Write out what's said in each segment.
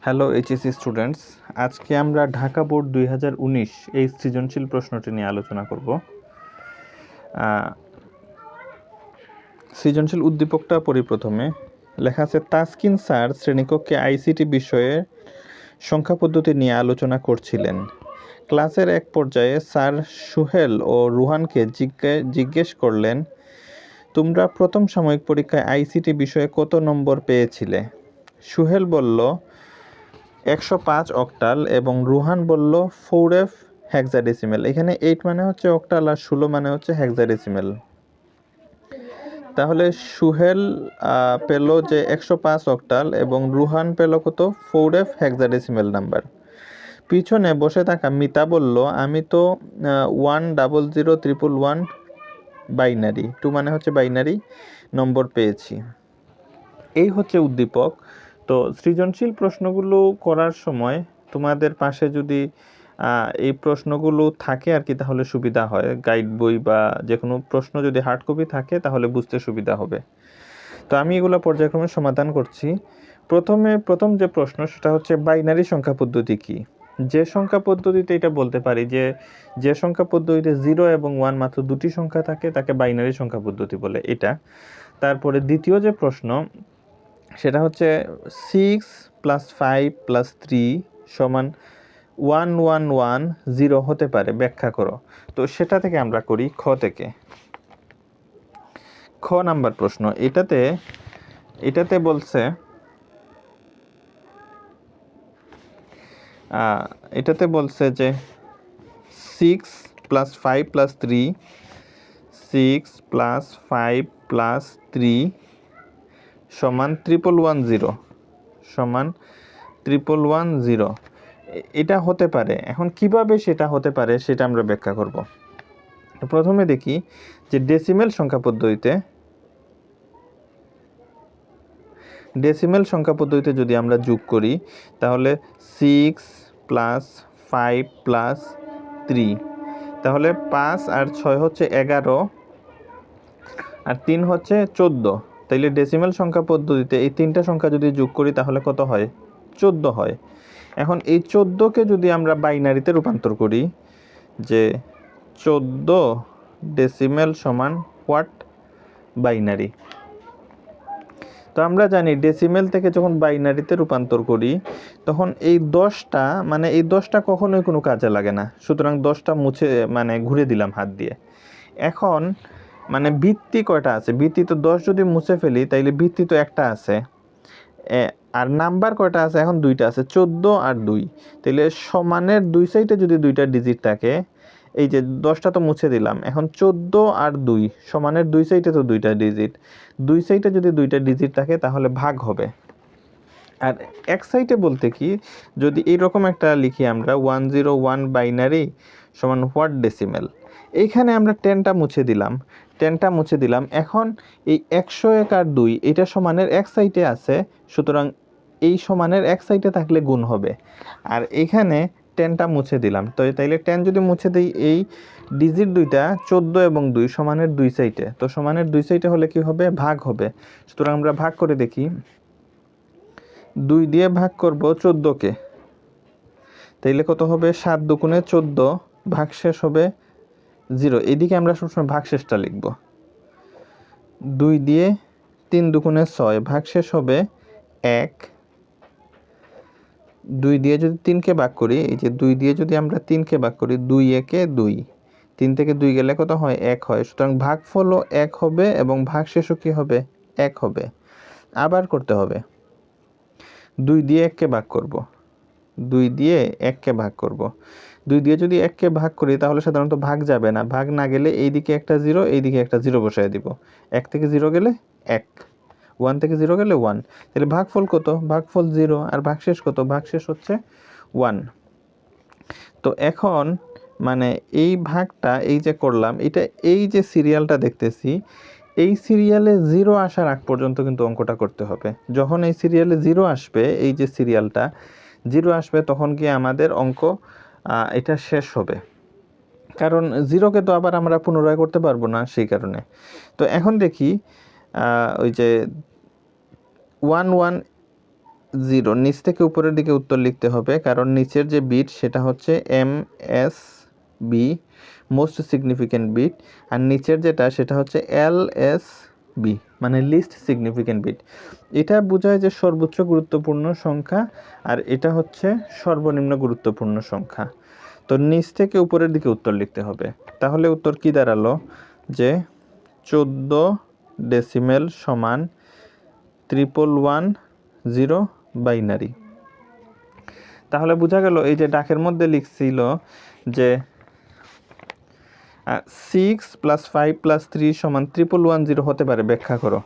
Hello HSC students, আজকে আমরা Dhaka board 2019 এই সৃজনশীল প্রশ্নটি নিয়ে আলোচনা করব। সৃজনশীল উদ্দীপকটা পড়ি প্রথমে। লেখা আছে, তাসকিন স্যার শ্রেণীকক্ষে আইসিটি বিষয়ে সংখ্যা পদ্ধতি নিয়ে আলোচনা করছিলেন। ক্লাসের এক পর্যায়ে স্যার সুহেল ও রুহানকে জিজ্ঞেস করলেন, তোমরা প্রথম সাময়িক পরীক্ষায় আইসিটি বিষয়ে কত নম্বর পেয়েছিলে? সুহেল বলল 105 অক্টাল এবং রুহান বলল 4f হেক্সাডেসিমেল। এখানে 8 মানে হচ্ছে অক্টাল আর 16 মানে হচ্ছে হেক্সাডেসিমেল। তাহলে সুহেল পেল যে 105 অক্টাল এবং রুহান পেল কত? 4f hexadecimal number. পিছনে বসে থাকা মিতা বলল, আমি তো 1000111 বাইনারি, 2 মানে হচ্ছে বাইনারি নম্বর পেয়েছি। এই হচ্ছে উদ্দীপক। তো সৃজনশীল প্রশ্নগুলো করার সময় তোমাদের পাশে যদি এই প্রশ্নগুলো থাকে আর কি, তাহলে সুবিধা হয়। গাইড বই বা যে কোনো প্রশ্ন যদি হার্ড কপি থাকে তাহলে বুঝতে সুবিধা হবে। তো আমি এগুলো পর্যায়ক্রমে সমাধান করছি। প্রথম যে প্রশ্ন সেটা হচ্ছে বাইনারি সংখ্যা পদ্ধতি কি? যে সংখ্যা পদ্ধতিতে এটা বলতে পারি যে সংখ্যা পদ্ধতিতে 0 এবং 1 মাত্র দুটি সংখ্যা থাকে তাকে বাইনারি সংখ্যা পদ্ধতি বলে, এটা। তারপরে দ্বিতীয় যে প্রশ্ন সেটা হচ্ছে 6 + 5 + 3 = 1110 হতে পারে, ব্যাখ্যা করো। তো সেটা থেকে আমরা করি খ থেকে। খ নাম্বার প্রশ্ন, এটাতে বলছে যে 6 + 5 + 3 6 + 5 + 3 = 1110 এটা হতে পারে। এখন কিভাবে সেটা হতে পারে সেটা আমরা ব্যাখ্যা করব। প্রথমে দেখি যে ডেসিমেল সংখ্যা পদ্ধতিতে যদি আমরা যোগ করি তাহলে 6 + 5 + 3, তাহলে 5 আর 6 হচ্ছে 11 আর 3 হচ্ছে 14। তাইলে ডেসিমেল সংখ্যা পদ্ধতিতে এই তিনটা সংখ্যা যদি যোগ করি তাহলে কত হয়? 14 হয়। এখন এই 14কে যদি আমরা বাইনারিতে রূপান্তর করি, যে 14 ডেসিমেল সমান হোয়াট? বাইনারি। তো আমরা জানি ডেসিমেল থেকে যখন বাইনারিতে রূপান্তর করি তখন এই 10টা কখনোই কোনো কাজে লাগে না। সুতরাং 10টা মুছে ঘুরে দিলাম হাত দিয়ে। এখন ভিত্তি কয়টা আছে? ভিত্তি তো 10 যদি মুছে ফেলি তাইলে ভিত্তি তো একটা আছে, আর নাম্বার কয়টা আছে? এখন 2টা আছে, 14 আর 2। তাইলে সমানের দুই সাইডে যদি 2টা ডিজিট থাকে, এই যে 10টা তো মুছে দিলাম, এখন 14 আর 2 সমানের দুই সাইডে তো 2টা ডিজিট, দুই সাইডে যদি 2টা ডিজিট থাকে তাহলে ভাগ হবে। আর এক সাইডে বলতে কি, যদি এইরকম একটা লিখি আমরা 101 বাইনারি সমান হোয়াট ডেসিমেল, এইখানে আমরা 10টা মুছে দিলাম। এখন এই 101 আর 2 এটা সমানের এক সাইডে আছে, সুতরাং এই সমানের এক সাইডে থাকলে গুণ হবে। আর এখানে 10টা মুছে দিলাম, তো তাইলে 10 যদি মুছে দিই, এই ডিজিট 2টা 14 এবং 2 সমানের দুই সাইডে, তো সমানের দুই সাইডে হলে কি হবে? ভাগ হবে। সুতরাং আমরা ভাগ করে দেখি। 2 দিয়ে ভাগ করব 14কে, তাইলে কত হবে? 7 দুগুণে 14, ভাগশেষ হবে 0। এদিকে আমরা সবসময় ভাগশেষটা লিখব। 2 দিয়ে 3 দুগুণে 6, ভাগশেষ হবে 1। 2 দিয়ে যদি 3কে ভাগ করি, এই যে 2 দিয়ে যদি আমরা 3কে ভাগ করি, 2 একে 2, 3 থেকে 2 গেলে কত হয়? 1 হয়। সুতরাং ভাগফলও 1 হবে এবং ভাগশেষও কি হবে? 1 হবে। আবার করতে হবে, 2 দিয়ে 1কে ভাগ করব, 2 দিয়ে 1কে ভাগ করব। 2 দিয়ে যদি 1কে ভাগ করি তাহলে সাধারণত ভাগ যাবে না, ভাগ না গেলে এইদিকে একটা 0, এইদিকে একটা 0 বসায় দিব। 1 থেকে 0 গেলে 1, 1 থেকে 0 গেলে 1। তাহলে ভাগফল কত? ভাগফল 0। আর ভাগশেষ কত? ভাগশেষ হচ্ছে 1। তো এখন এই ভাগটা এই যে করলাম, এটা এই যে সিরিয়ালটা দেখতেছি, এই সিরিয়ালে 0 আসার আগ পর্যন্ত কিন্তু অঙ্কটা করতে হবে। যখন এই সিরিয়ালে 0 আসবে, এই যে সিরিয়ালটা 0 আসবে, তখন কি আমাদের অঙ্ক এটা শেষ হবে, কারণ 0কে তো আবার আমরা পুনরায় করতে পারবো না, সেই কারণে। তো এখন দেখি ওই যে 1 1 0 নিচ থেকে উপরের দিকে উত্তর লিখতে হবে, কারণ নিচের যে বিট সেটা হচ্ছে MSB মোস্ট সিগনিফিক্যান্ট বিট, আর নিচের যেটা সেটা হচ্ছে LSB মানে লিস্ট সিগনিফিক্যান্ট বিট। এটা বোঝায় যে সর্বোচ্চ গুরুত্বপূর্ণ সংখ্যা, আর এটা হচ্ছে সর্বনিম্ন গুরুত্বপূর্ণ সংখ্যা। তো নিচ থেকে উপরের দিকে উত্তর লিখতে হবে। তাহলে উত্তর কি দাঁড়ালো যে 14 ডেসিমেল সমান 1110 বাইনারি। তাহলে বোঝা গেল এই যে ডাকের মধ্যে লিখছিল যে 6 + 5 + 3 = 1110 হতে পারে, ব্যাখ্যা করো।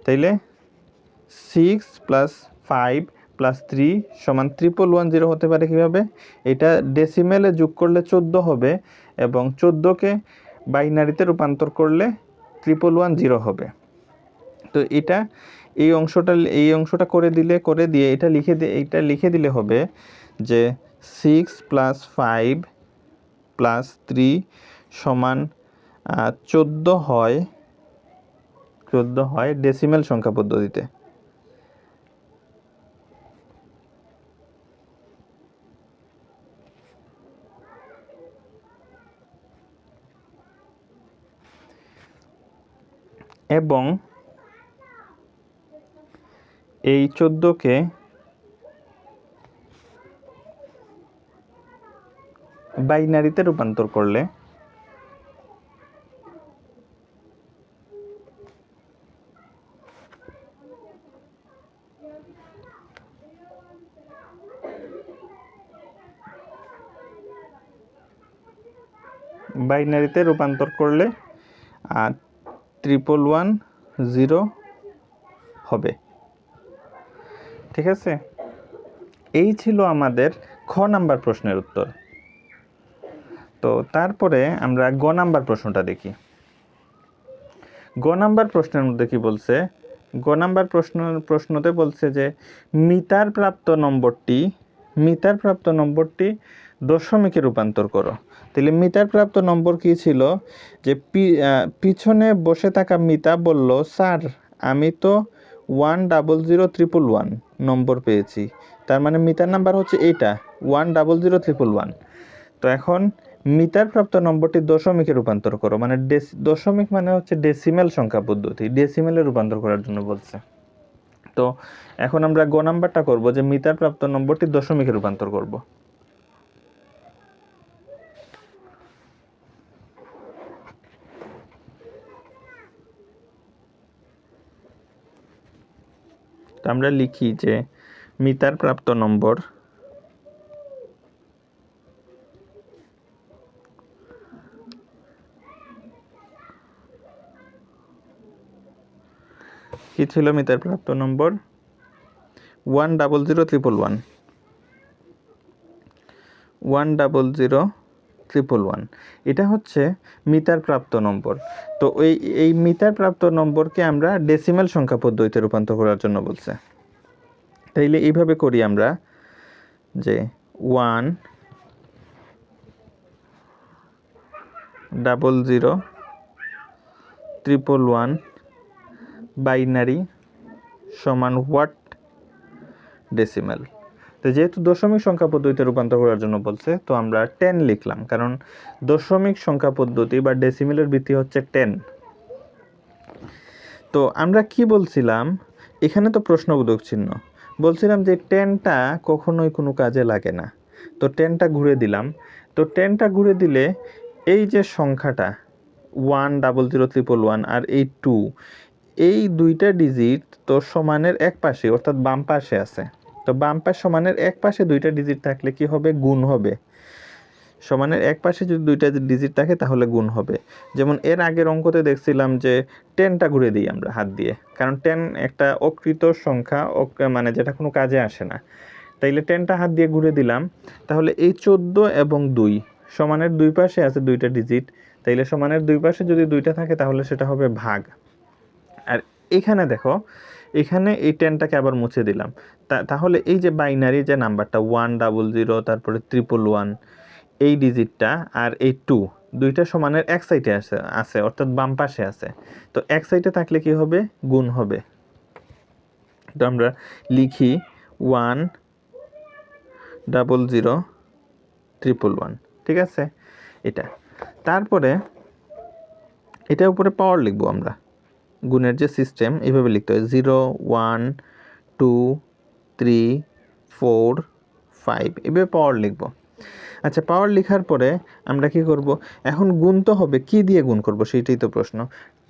তাইলে 6 + 5 + 3 = 1110 হতে পারে কিভাবে? এটা ডেসিমেলে যোগ করলে 14 হবে, এবং 14কে বাইনারিতে রূপান্তর করলে 1110 হবে। তো এটা এই অংশটা করে দিয়ে এটা লিখে দিলে হবে যে 6 + 5 + 3 = 14 হয় ডেসিমেল সংখ্যা পদ্ধতিতে। এবং এই 14কে বাইনারিতে রূপান্তর করলে আর 1110 হবে। ঠিক আছে, এই ছিল আমাদের খ নাম্বার প্রশ্নের উত্তর। তো তারপরে আমরা গ নাম্বার প্রশ্নটা দেখি। গ নাম্বার প্রশ্নের মধ্যে কি বলছে? গ নাম্বার প্রশ্নতে বলছে যে মিটার প্রাপ্ত নম্বরটি দশমিকে রূপান্তর করো। তাহলে মিটার প্রাপ্ত নম্বর কি ছিল? যে পিছনে বসে থাকা মিতা বলল, স্যার আমি তো 1001111 নম্বর পেয়েছি। তার মানে মিটার নাম্বার হচ্ছে এটা 1001111। তো এখন মিটার প্রাপ্ত নম্বরটি দশমিকে রূপান্তর করো, মানে দশমিক মানে হচ্ছে ডেসিমেল সংখ্যা পদ্ধতি, ডেসিমেলে রূপান্তর করার জন্য বলছে। তো এখন আমরা গ নাম্বারটা করব যে মিটার প্রাপ্ত নম্বরটি দশমিকে রূপান্তর করব। তো আমরা লিখি যে মিটার প্রাপ্ত নম্বর কি ছিল? মিটার প্রাপ্ত নম্বর 1001111 এটা হচ্ছে মিটার প্রাপ্ত নম্বর। তো এই মিটার প্রাপ্ত নম্বরকে আমরা ডেসিমেল সংখ্যা পদ্ধতিতে রূপান্তর করার জন্য বলছে। তাইলে এইভাবে করি আমরা যে 1001111 বাইনারি সমান হোয়াট ডেসিমেল। তো যেহেতু দশমিক সংখ্যা পদ্ধতিতে রূপান্তর করার জন্য বলছে, তো আমরা 10 লিখলাম, কারণ দশমিক সংখ্যা পদ্ধতি বা ডেসিমেলের ভিত্তি হচ্ছে 10। তো আমরা কি বলছিলাম, এখানে তো প্রশ্নবোধক চিহ্ন, বলছিলাম যে 10টা কখনোই কোনো কাজে লাগে না। তো 10টা ঘুরে দিলাম। তো 10টা ঘুরে দিলে এই যে সংখ্যাটা 1001111 আর এই 2, এই দুইটা ডিজিট তো সমানের এক পাশে, অর্থাৎ বাম পাশে আছে। তো বাম পাশ সমানের এক পাশে দুইটা ডিজিট থাকলে কি হবে? গুণ হবে। সমানের এক পাশে যদি দুইটা ডিজিট থাকে তাহলে গুণ হবে। যেমন এর আগের অঙ্কতে দেখছিলাম যে 10টা ঘুরে দিই আমরা হাত দিয়ে, কারণ 10 একটা অকৃত সংখ্যা, মানে যেটা কোনো কাজে আসে না। তাইলে 10টা হাত দিয়ে ঘুরে দিলাম। তাহলে এই 14 এবং 2 সমানের দুই পাশে আছে দুইটা ডিজিট। তাইলে সমানের দুই পাশে যদি দুইটা থাকে তাহলে সেটা হবে ভাগ। আর এখানে দেখো, এখানে এই 10টাকে আবার মুছে দিলাম। তাহলে এই যে বাইনারি যে নাম্বারটা 100, তারপরে 1111, এই ডিজিটটা আর এই 2 দুইটা সমানের এক সাইডে আছে, অর্থাৎ বাম পাশে আছে। তো এক সাইডে থাকলে কি হবে? গুণ হবে। তো আমরা লিখি 10011, ঠিক আছে? এটা তারপরে এটার উপরে পাওয়ার লিখবো আমরা, গুণের যে সিস্টেম এইভাবে লিখতে হয় 0 1 2 3 4 5 এভাবে পাওয়ার লিখবো। আচ্ছা, পাওয়ার লেখার পরে আমরা কি করব, এখন গুণ তো হবে, কি দিয়ে গুণ করব সেইটাই তো প্রশ্ন।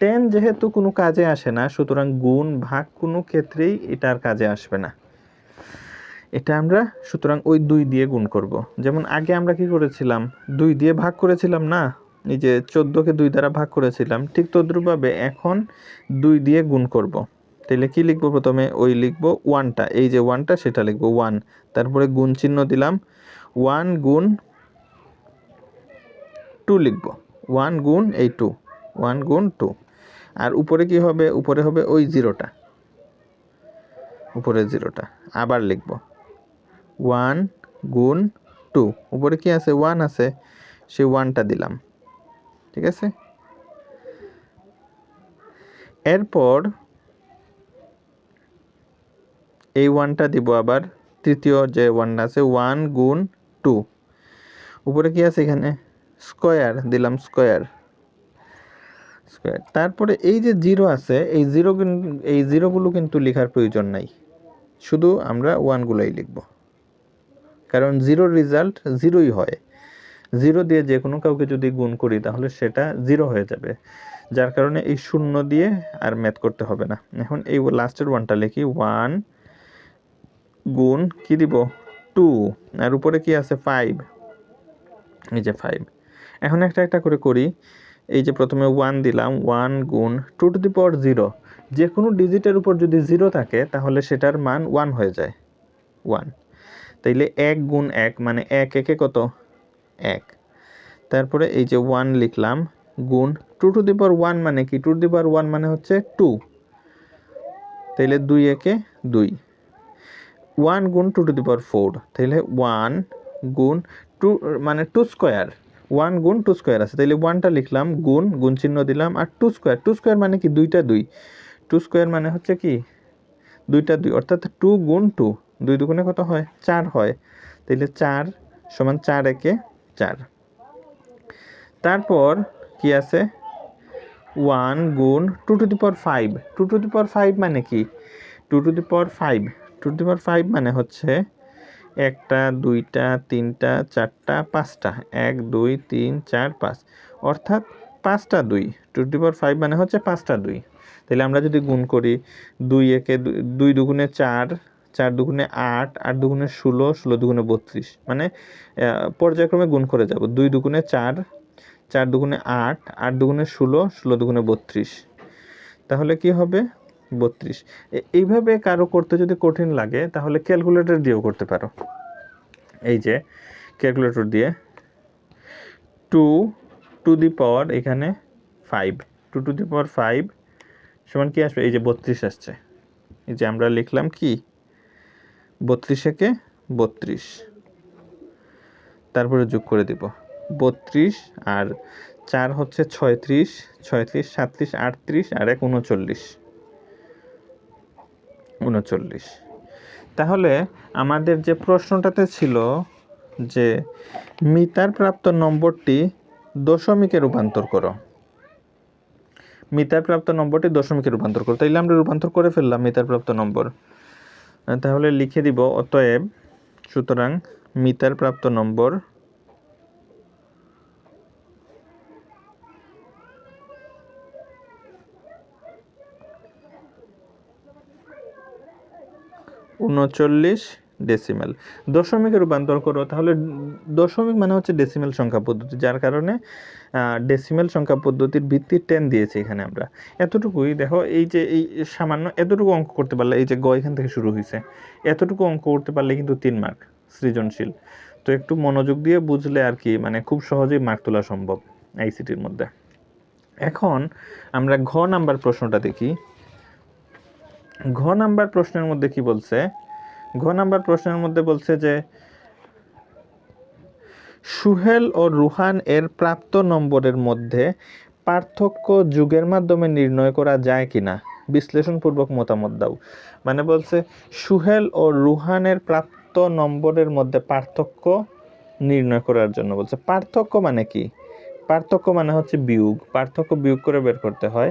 10 যেহেতু কোনো কাজে আসে না, সুতরাং গুণ ভাগ কোনো ক্ষেত্রেই এটার কাজে আসবে না। এটা আমরা সুতরাং ওই 2 দিয়ে গুণ করব। যেমন আগে আমরা কি করেছিলাম, 2 দিয়ে ভাগ করেছিলাম না, এই যে 14কে 2 দ্বারা ভাগ করেছিলাম, ঠিক তদ্রুপভাবে এখন 2 দিয়ে গুণ করব। তাহলে কি লিখবো, প্রথমে ওই লিখবো 1টা, এই যে 1টা সেটা লিখবো 1, তারপরে গুণ চিহ্ন দিলাম, 1 গুণ 2 লিখবো, 1 গুণ এই 2, 1 গুণ 2, আর উপরে কি হবে, উপরে হবে ওই 0টা, উপরে 0টা আবার লিখবো 1 গুণ 2, উপরে কি আছে 1 আছে, সেই 1টা দিলাম, ঠিক আছে? এরপর এই 1টা দিব আবার, তৃতীয় যে 1 আছে 1 গুণ 2, উপরে কি আছে এখানে স্কয়ার দিলাম, স্কয়ার, তারপরে এই যে 0 আছে, এই জিরোগুলো কিন্তু লেখার প্রয়োজন নাই, শুধু আমরা 1গুলোই লিখব, কারণ 0 রেজাল্ট 0ই হয়। 0 দিয়ে যে কোনো কাউকে যদি গুণ করি তাহলে সেটা 0 হয়ে যাবে, যার কারণে এই 0 দিয়ে আর ম্যাথ করতে হবে না। এখন এই লাস্টের 1টা লিখি, 1 গুণ কি দিব 2, আর উপরে কি আছে 5, এই যে 5। এখন একটা একটা করে করি, এই যে প্রথমে 1 দিলাম, 1 গুণ 2 টু দি পাওয়ার 0, যে কোনো ডিজিটের উপর যদি 0 থাকে তাহলে সেটার মান 1 হয়ে যায়, 1। তাইলে 1 গুণ 1 মানে 1 একে কত 1, তারপরে এই যে 1 লিখলাম, গুণ 2 টু দি পাওয়ার 1 মানে কি, 2 টু দি পাওয়ার 1 মানে হচ্ছে 2, তাইলে 2 একে 2, 1 গুণ 2 টু দি পাওয়ার 4, তাইলে 1 গুণ 2 মানে 2 স্কয়ার, 1 গুণ 2 স্কয়ার আছে, তাইলে 1টা লিখলাম, গুণ গুণ চিহ্ন দিলাম, আর 2 স্কয়ার, 2 স্কয়ার মানে কি 2টা 2, 2 স্কয়ার মানে হচ্ছে কি 2টা 2, অর্থাৎ 2 গুণ 2, 2 দুগুণে কত হয় 4 হয়, তাইলে 4 সমান 4 একে 4। তারপর কি আছে 1 গুণ 2 to the power 5, 2 to the পাওয়ার 5 মানে কি 2 to the power 5, 2 to the পাওয়ার 5 মানে হচ্ছে 1টা 2টা 3টা 4টা 5টা, 1 2 3 4 5, অর্থাৎ 5টা 2, 2 টু দি পাওয়ার 5 মানে হচ্ছে 5টা 2। তাহলে আমরা যদি গুণ করি 2 একে 2 দুগুণে 4, 4 দুগুণে 8, 8 দুগুণে 16, 16 দুগুণে 32, মানে পর্যায়ক্রমে গুণ করে যাব, 2 দুগুণে 4, 4 দুগুণে 8, 8 দুগুণে 16, 16 দুগুণে 32, তাহলে কি হবে 32। এইভাবে কারো করতে যদি কঠিন লাগে তাহলে ক্যালকুলেটর দিয়েও করতে পারো, এই যে ক্যালকুলেটর দিয়ে 2 টু দি পাওয়ার এখানে 5, 2 টু দি পাওয়ার 5 সমান কি আসবে, এই যে 32 আসছে, এই যে আমরা লিখলাম কি 32 একে 32, তারপরে যোগ করে দিব 32 আর 4 হচ্ছে 36, 36 37 38 আর 1 39, 39। তাহলে আমাদের যে প্রশ্নটাতে ছিল যে মিটার প্রাপ্ত নম্বরটি দশমিকে রূপান্তর করো, মিটার প্রাপ্ত নম্বরটি দশমিকে রূপান্তর করো, তাইলে আমরা রূপান্তর করে ফেললাম মিটার প্রাপ্ত নম্বর, তাহলে লিখে দিব অতএব, সুতরাং মিটার প্রাপ্ত নম্বর 39 ডেসিমেল। দশমিকে রূপান্তর করো, তাহলে দশমিক মানে হচ্ছে ডেসিমেল সংখ্যা পদ্ধতি, যার কারণে ডেসিমেল সংখ্যা পদ্ধতির ভিত্তি 10 দিয়েছি এখানে আমরা। এতটুকুই দেখো, এই যে এই সামান্য এতটুকু অঙ্ক করতে পারলে, এই যে গ এখান থেকে শুরু হয়েছে, এতটুকু অঙ্ক করতে পারলে কিন্তু 3 মার্ক সৃজনশীল। তো একটু মনোযোগ দিয়ে বুঝলে আর কি, মানে খুব সহজেই মার্ক তোলা সম্ভব আইসিটির মধ্যে। এখন আমরা ঘ নাম্বার প্রশ্নটা দেখি। ঘ নাম্বার প্রশ্নের মধ্যে কি বলছে, ঘ নাম্বার প্রশ্নের মধ্যে বলছে যে সুহেল ও রুহান এর প্রাপ্ত নম্বরের মধ্যে পার্থক্য যোগের মাধ্যমে নির্ণয় করা যায় কিনা। বিশ্লেষণপূর্বক মতামত দাও। মানে বলছে সুহেল ও রুহানের প্রাপ্ত নম্বরের মধ্যে পার্থক্য নির্ণয় করার জন্য বলছে। পার্থক্য মানে কি? পার্থক্য মানে হচ্ছে বিয়োগ। পার্থক্য বিয়োগ করে বের করতে হয়।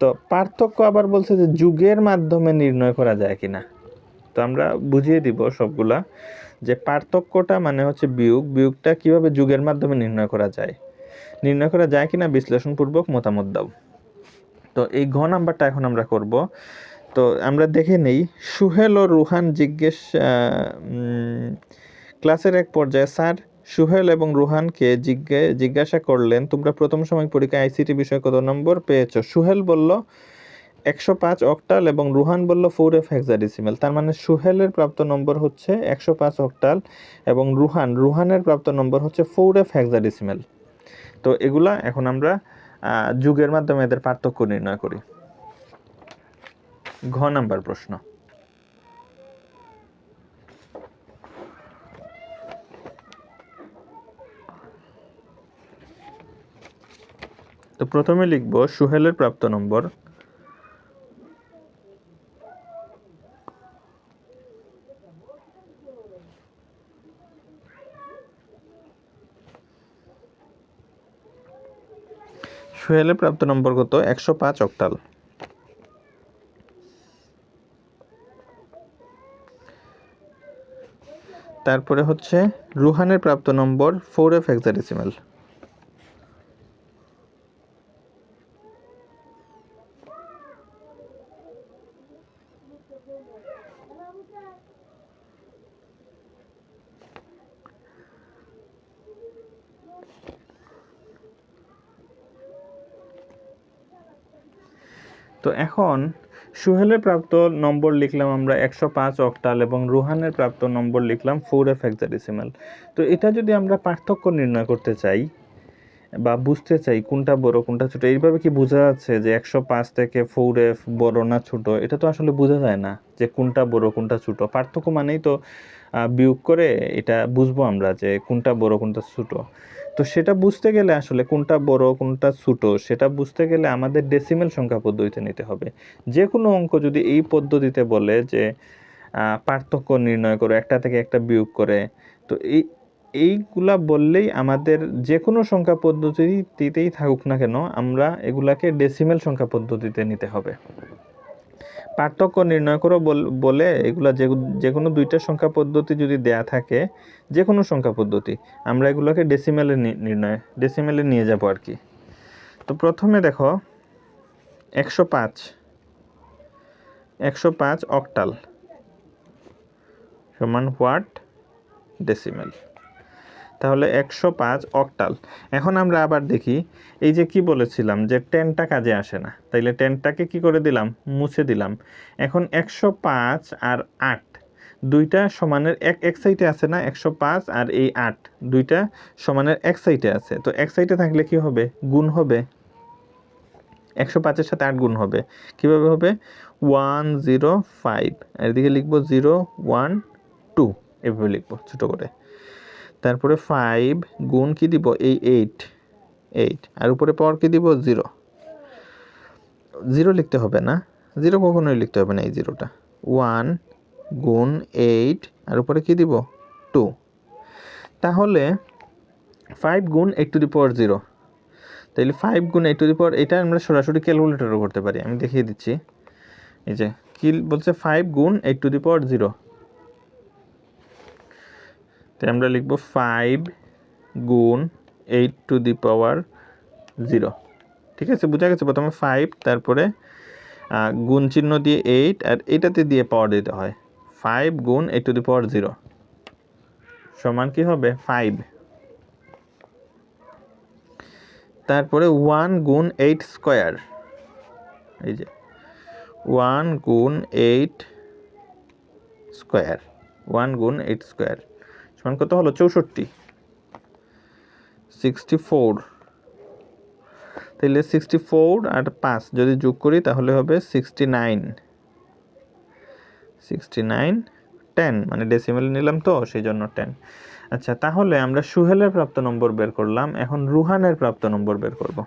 তো পার্থক্য আবার বলছে যে যুগের মাধ্যমে নির্ণয় করা যায় কিনা। তো আমরা বুঝিয়ে দিব সবগুলা, যে পার্থক্যটা মানে হচ্ছে বিয়োগ, বিয়োগটা কিভাবে যুগের মাধ্যমে নির্ণয় করা যায়, নির্ণয় করা যায় কিনা বিশ্লেষণপূর্বক মতামত দাও। তো এই ঘ নাম্বারটা এখন আমরা করব। তো আমরা দেখে নেই, সুহেল ও রুহান ক্লাসের এক পর্যায়ে স্যার সুহেল এবং রুহানকে জিজ্ঞাসা করলেন, তোমরা প্রথম সময় পরীক্ষায় আইসিটি বিষয়ে কত নম্বর পেয়েছো? সুহেল বলল 105 অক্টাল এবং রুহান বলল 4f হেক্সাডেসিমেল। তার মানে সুহেলের প্রাপ্ত নম্বর হচ্ছে 105 অক্টাল এবং রুহানের প্রাপ্ত নম্বর হচ্ছে 4f হেক্সাডেসিমেল। তো এগুলা এখন আমরা যুগের মাধ্যমে এদের পার্থক্য নির্ণয় করি। ঘ নাম্বার প্রশ্ন, তো প্রথমে লিখব সুহেলের প্রাপ্ত নম্বর। সুহেলের প্রাপ্ত নম্বর কত? 105 অক্টাল। তারপরে হচ্ছে রুহানের প্রাপ্ত নম্বর 4f হেক্সাডেসিমেল। তো এখন সুহেলের প্রাপ্ত নম্বর লিখলাম আমরা 105 অক্টাল এবং রুহানের প্রাপ্ত নম্বর লিখলাম 4f হেক্সাডেসিমেল। তো এটা যদি আমরা পার্থক্য নির্ণয় করতে চাই বা বুঝতে চাই কোনটা বড় কোনটা ছোট, এইভাবে কি বোঝা যাচ্ছে যে 105 থেকে 4f বড় না ছোট? এটা তো আসলে বোঝা যায় না যে কোনটা বড় কোনটা ছোট। পার্থক্য মানেই তো বিয়োগ করে এটা বুঝবো আমরা যে কোনটা বড় কোনটা ছোট। তো সেটা বুঝতে গেলে আসলে কোনটা বড় কোনটা ছোট সেটা বুঝতে গেলে আমাদের ডেসিমেল সংখ্যা পদ্ধতিতে নিতে হবে। যে কোনো অঙ্ক যদি এই পদ্ধতিতে বলে যে পার্থক্য নির্ণয় করো, একটা থেকে একটা বিয়োগ করে, তো এইগুলা বললেই আমাদের যে কোনো সংখ্যা পদ্ধতিতেই থাকুক না কেন আমরা এগুলাকে ডেসিমেল সংখ্যা পদ্ধতিতে নিতে হবে। পার্থক্য নির্ণয় করো বলে এগুলা যে কোনো দুইটা সংখ্যা পদ্ধতি যদি দেয়া থাকে, যে কোনো সংখ্যা পদ্ধতি, আমরা এগুলোকে ডেসিমেলে নিয়ে যাব আর কি। তো প্রথমে দেখো 105 অক্টাল সমান হোয়াট? ডেসিমেল। তাহলে 105 অক্টাল। এখন আমরা আবার দেখি, এই যে কি বলেছিলাম যে 10টা কাজে আসে না, তাইলে 10টাকে কি করে দিলাম? মুছে দিলাম। এখন 105 আর 8 দুইটা সমানের এক সাইডে আছে না? 105 আর এই 8 দুইটা সমানের এক সাইডে আছে। তো এক সাইডে থাকলে কি হবে? গুণ হবে। 105-এর সাথে 8 গুণ হবে। কিভাবে হবে? 105, এদিকে লিখবো 012, এভাবে লিখবো ছোট করে। তারপরে 5 গুণ কি দিব? এই 8 আর উপরে পাওয়ার কি দিব? 0 লিখতে হবে না, 0 কখনোই লিখতে হবে না এই 0টা। 1 গুণ 8 আর উপরে কি দিব? 2। তাহলে 5 গুণ 8 টু দি পাওয়ার 0, তাহলে 5 গুণ 8 টু দি পাওয়ার, এটা আমরা সরাসরি ক্যালকুলেটরও করতে পারি। আমি দেখিয়ে দিচ্ছি। এই যে কি বলছে? 5 গুণ 8 টু দি পাওয়ার 0। তাই আমরা লিখব 5 গুণ 8 টু দি পাওয়ার 0। ঠিক আছে, বোঝা গেছে? প্রথমে 5, তারপরে গুণ চিহ্ন দিয়ে 8 আর এটাতে দিয়ে পাওয়ার দিতে হয়। 5 গুণ 8 টু দি পাওয়ার 0 সমান কি হবে? 5। তারপরে 1 গুণ 8 স্কোয়ার, এই যে 1 গুণ 8 স্কোয়ার, 1 গুণ 8 স্কোয়ার সমান কত হলো? 64। তাহলে 64 আর 5 যদি যোগ করি তাহলে হবে 69। 10 মানে ডেসিমেল নিলাম তো সেই জন্য 10। আচ্ছা, তাহলে আমরা সুহেলের প্রাপ্ত নম্বর বের করলাম, এখন রুহানের প্রাপ্ত নম্বর বের করব।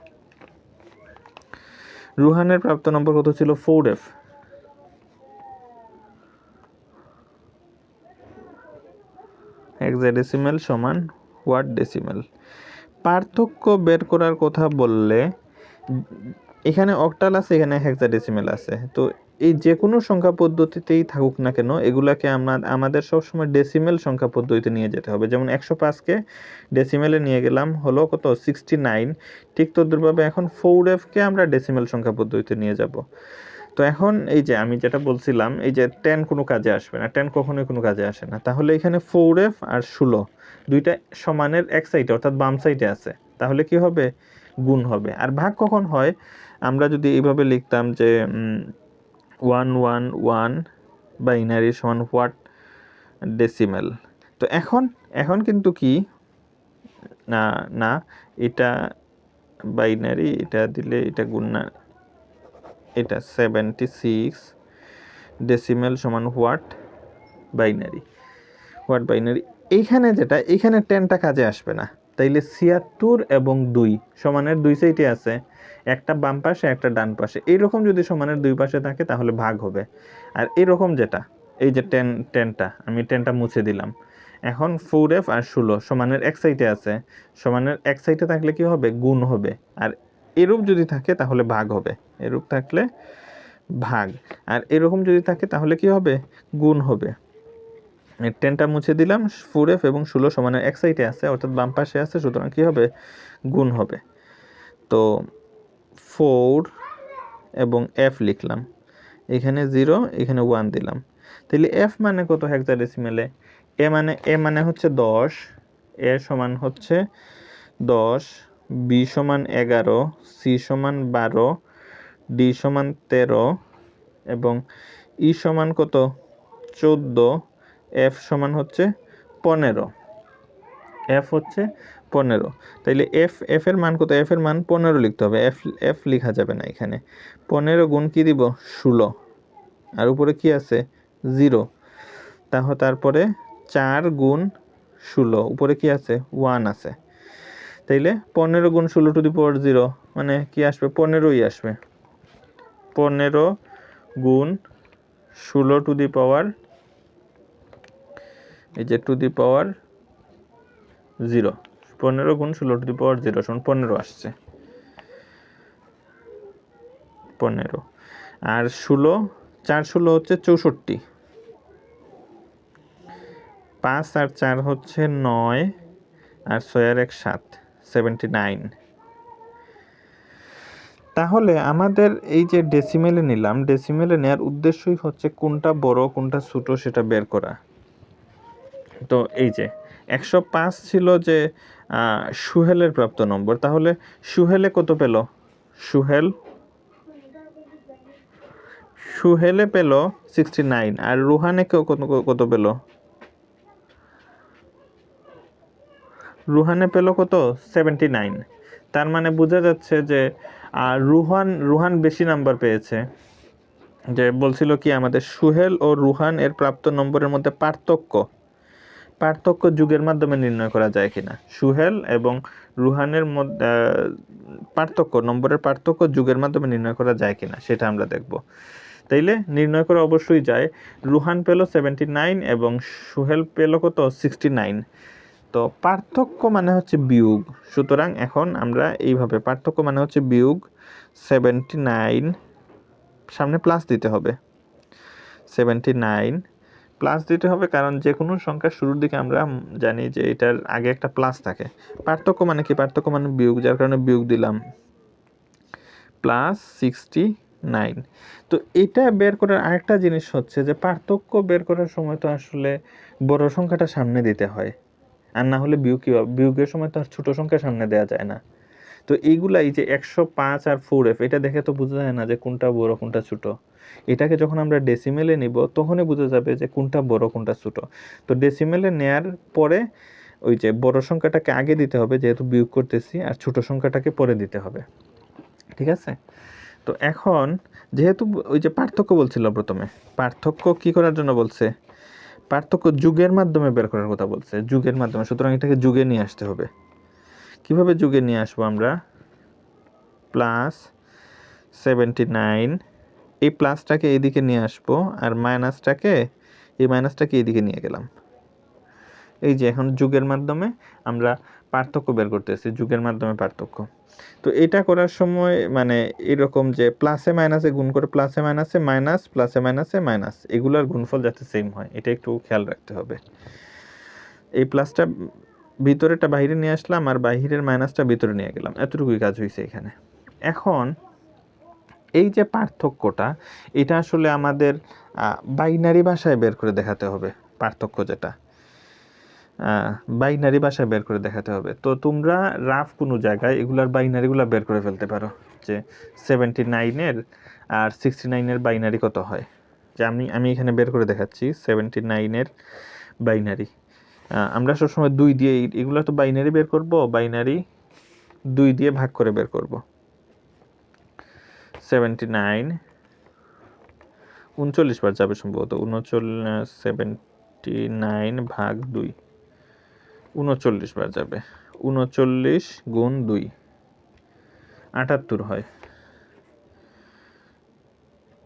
রুহানের প্রাপ্ত নম্বর কত ছিল 4f, হেক্সাডেসিমেল সমান হোয়াট ডেসিমেল। পার্থক্য বের করার কথা বললে এখানে অক্টাল আছে, এখানে হেক্সাডেসিমেল আছে, তো এই যে কোনো সংখ্যা পদ্ধতিতেই থাকুক না কেন এগুলাকে আমাদের সবসময় ডেসিমেল সংখ্যা পদ্ধতিতে নিয়ে যেতে হবে। যেমন 105কে ডেসিমেলে নিয়ে গেলাম হলো কত 69, ঠিক তদ্রুপভাবে এখন 4f-কে আমরা ডেসিমেল সংখ্যা পদ্ধতিতে নিয়ে যাব। তো এখন এই যে আমি যেটা বলছিলাম, এই যে 10 কোনো কাজে আসবে না, 10 কখনোই কোনো কাজে আসে না, তাহলে এখানে 4f আর 16 দুইটা সমানের এক সাইডে অর্থাৎ বাম সাইডে আছে, তাহলে কি হবে গুণ হবে। আর ভাগ কখন হয়, আমরা যদি এইভাবে লিখতাম যে 1 1 1 বাইনারি সমান হোয়াট ডেসিমেল। তো এখন কিন্তু কি না না এটা বাইনারি, এটা দিলে এটা গুণ না, এটা 76 ডেসিমেল সমান হোয়াট বাইনারি, হোয়াট বাইনারি। এইখানে যেটা এইখানে 10টা কাজে আসবে না, তাইলে 76 এবং 2 সমানের দুই সাইডে আছে, একটা বাম পাশে একটা ডান পাশে, এইরকম যদি সমানের দুই পাশে থাকে তাহলে ভাগ হবে। আর এরকম যেটা এই যে 10টা আমি 10টা মুছে দিলাম, এখন 4f আর 16 সমানের এক সাইডে আছে, সমানের এক সাইডে থাকলে কি হবে গুণ হবে, আর এরূপ যদি থাকে তাহলে ভাগ হবে, এরূপ থাকলে ভাগ, আর এরকম যদি থাকে তাহলে কি হবে গুণ হবে। 10টা মুছে দিলাম, 4f এবং 16 সমানের এক সাইডে আছে অর্থাৎ বাম পাশে আছে, সুতরাং কি হবে গুণ হবে। তো 4 এবং f লিখলাম, এখানে 0 এখানে 1 দিলাম, তাহলে f মানে কত হেক্সাডেসিমেলে, a মানে হচ্ছে 10, a সমান হচ্ছে 10, b সমান 11, c সমান 12, d সমান 13 এবং e সমান কত 14, f সমান হচ্ছে 15, f হচ্ছে 15। তাইলে f এর মান কত, f এর মান 15 লিখতে হবে, f লেখা যাবে না এখানে। 15 গুণ কি দিব 16, আর উপরে কি আছে 0, তারপরে 4 গুণ 16, উপরে কি আছে 1 আছে, তাইলে 15 গুণ 16 টু দি পাওয়ার 0 মানে কি আসবে 15ই আসবে। 15 গুণ 16 টু দি পাওয়ার, এই যে টু দি পাওয়ার 0, 15 গুণ 16 টু দি পাওয়ার 0 সমান 15 আসছে, 15। আর 16 4 16 হচ্ছে 64, 5 আর 4 হচ্ছে 9, আর 6 আর 1 7, 79। তাহলে আমাদের এই যে ডেসিমেলে নিলাম, ডেসিমেলে নেওয়ার উদ্দেশ্যই হচ্ছে কোনটা বড় কোনটা ছোট সেটা বের করা। তো এই যে 105 ছিল যে সুহেলের প্রাপ্ত নম্বর, তাহলে সুহেলে কত পেল, সুহেলে পেল 69, আর রুহানে কত পেল, রুহানে পেল কত 79। তার মানে বোঝা যাচ্ছে যে রুহান বেশি নাম্বার পেয়েছে। যে বলছিল কি আমাদের সুহেল ও রুহান এর প্রাপ্ত নম্বরের মধ্যে পার্থক্য যুগের মাধ্যমে নির্ণয় করা যায় কিনা, সুহেল এবং রুহানের মধ্যে নম্বরের পার্থক্য যুগের মাধ্যমে নির্ণয় করা যায় কিনা সেটা আমরা দেখব। তাইলে নির্ণয় করা অবশ্যই যায়। রুহান পেল 79 এবং সুহেল পেল কত 69। তো পার্থক্য মানে হচ্ছে বিয়োগ, সুতরাং এখন আমরা এইভাবে পার্থক্য মানে হচ্ছে বিয়োগ 79, সামনে প্লাস দিতে হবে, 79 প্লাস দিতে হবে, কারণ যে কোনো সংখ্যার শুরুর দিকে আমরা জানি যে এটার আগে একটা প্লাস থাকে। পার্থক্য মানে কি, পার্থক্য মানে বিয়োগ, যার কারণে বিয়োগ দিলাম প্লাস 69। তো এটা বের করার আরেকটা জিনিস হচ্ছে যে পার্থক্য বের করার সময় তো আসলে বড় সংখ্যাটা সামনে দিতে হয়, আর না হলে বিয়োগের সময় তো আর ছোট সংখ্যা সামনে দেওয়া যায় না। তো এইগুলাই যে 105 আর 4f এটা দেখে তো বোঝা যায় না যে কোনটা বড় কোনটা ছোট। এটাকে যখন আমরা ডেসিমেলে নিব তখনই বোঝা যাবে যে কোনটা বড় কোনটা ছোট। তো ডেসিমেলে নেয়ার পরে ওই যে বড় সংখ্যাটাকে আগে দিতে হবে যেহেতু বিয়োগ করতেছি, আর ছোট সংখ্যাটাকে পরে দিতে হবে, ঠিক আছে। তো এখন যেহেতু ওই যে পার্থক্য বলছিল প্রথমে, পার্থক্য কি করার জন্য বলছে, পার্থক্য যুগের মাধ্যমে বের করার কথা বলছে, যুগের মাধ্যমে, সুতরাং এটাকে যুগে নিয়ে আসতে হবে। কিভাবে যুগে নিয়ে আসবো আমরা, প্লাস 79, এই প্লাসটাকে এদিকে নিয়ে আসবো আর এই মাইনাসটাকে এদিকে নিয়ে গেলাম। এই যে এখন যোগের মাধ্যমে আমরা পার্থক্য বের করতেছি, যোগের মাধ্যমে পার্থক্য। তো এটা করার সময় মানে এরকম যে প্লাসে মাইনাসে গুণ করে প্লাসে মাইনাসে মাইনাস, প্লাসে মাইনাসে মাইনাস, এগুলোর গুণফল যাতে সেম হয় এটা একটু খেয়াল রাখতে হবে। এই প্লাসটা ভিতরেটা বাইরে নিয়ে আসলাম আর বাইরের মাইনাসটা ভিতরে নিয়ে গেলাম, এতটুকুই কাজ হয়েছে এখানে। এখন এই যে পার্থক্যটা, এটা আসলে আমাদের বাইনারি ভাষায় বের করে দেখাতে হবে। পার্থক্য যেটা বাইনারি ভাষায় বের করে দেখাতে হবে। তো তোমরা রাফ কোনো জায়গায় এগুলার বাইনারিগুলো বের করে ফেলতে পারো যে 79-এর আর 69-এর বাইনারি কত হয়। যে আমি এখানে বের করে দেখাচ্ছি 79-এর বাইনারি। আমরা সবসময় 2 দিয়ে, এগুলো তো বাইনারি বের করব, বাইনারি 2 দিয়ে ভাগ করে বের করব। 79 39 বার যাবে সম্ভবত, 79 ভাগ 2 39 বার যাবে। 39 গুণ 2 78 হয়।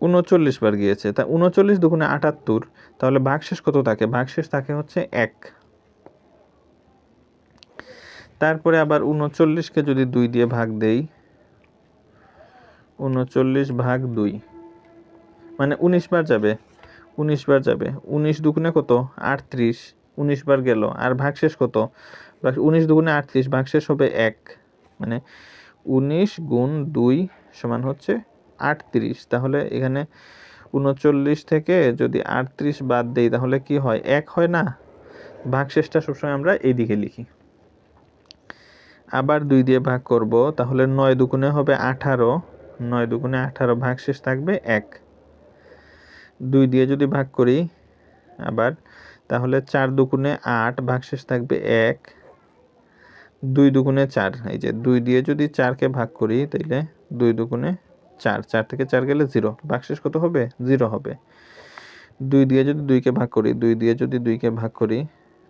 39 বার গিয়েছে, তা 39 দুগুণে 78, তাহলে ভাগশেষ কত থাকে? ভাগশেষ থাকে হচ্ছে 1। তারপরে আবার 39কে যদি 2 দিয়ে ভাগ দেই, 39 ভাগ 2 মানে 19 বার যাবে, 19 বার যাবে। 19 দুগুণে কত? 38, 19 বার গেল। আর ভাগশেষ কত? 19 দুগুণে 38, ভাগশেষ হবে 1, মানে 19 গুণ 2 সমান হচ্ছে 38। তাহলে এখানে 39 থেকে যদি 38 বাদ দেই তাহলে কি হয়? 1 হয় না? ভাগশেষটা সবসময় আমরা এইদিকে লিখি। আবার 2 দিয়ে ভাগ করব, তাহলে 9 দুগুণে হবে 18, 9 দুগুণে 18, ভাগশেষ থাকবে 1। 2 দিয়ে যদি ভাগ করি আবার, তাহলে 4 দুগুণে 8, ভাগশেষ থাকবে 1। 2 দুগুণে 4, এই যে 2 দিয়ে যদি 4কে ভাগ করি তাইলে 2 দুগুণে 4, 4 থেকে 4 গেলে 0, ভাগশেষ কত হবে? 0 হবে। 2 দিয়ে যদি 2কে ভাগ করি, 2 দিয়ে যদি 2কে ভাগ করি,